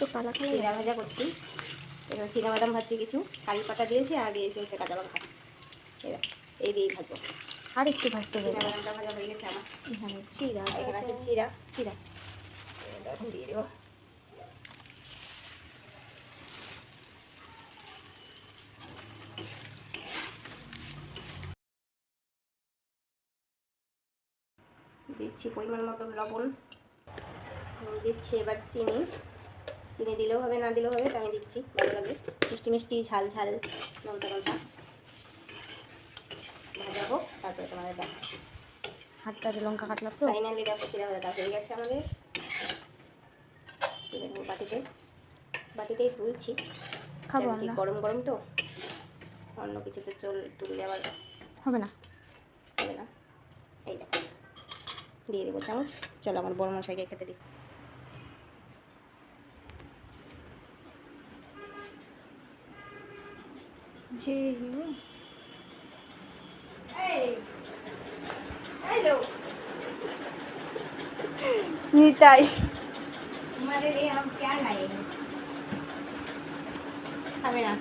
তো কালা কালা চিড়া ভাজা করছি। এবার চিনা বাদাম ভাজছি, কিছু কারি পাতা দিয়েছি, আর দিয়েছি হচ্ছে কাঁচা লঙ্কা। এবার এই দিয়েই ভাজবো। আর একটু ভাজতে হবে। চিনা বাদামটা ভাজা হয়ে গেছে আমার। এখানে চিড়া, এখানে আছে চিড়া এখন দিয়ে দেবো। দিচ্ছি পরিমাণ মতো লবণ, দিচ্ছি এবার চিনি দিলেও হবে, না দিলেও হবে, তো আমি দিচ্ছি, ভালো লাগে মিষ্টি মিষ্টি ঝাল ঝাল লঙ্কা লঙ্কা ভাজাবো। তারপরে তোমাদের দেখ হাতটাতে লঙ্কা কাটলাম তো। ফাইনালি দেখো চিড়া ভাজাটা হয়ে গেছে আমাদের। বাটিতেই তুলছি, খাবো কি আমরা, গরম গরম তো, অন্য কিছুতে তুললে আবার হবে না। হবে না। এই দেখো দিয়ে দেবো চামচ। চলো আমার বড় মশাইকে খেতে দিই। যে নিতাই हमारे लिए हम क्या लाए? खावे ना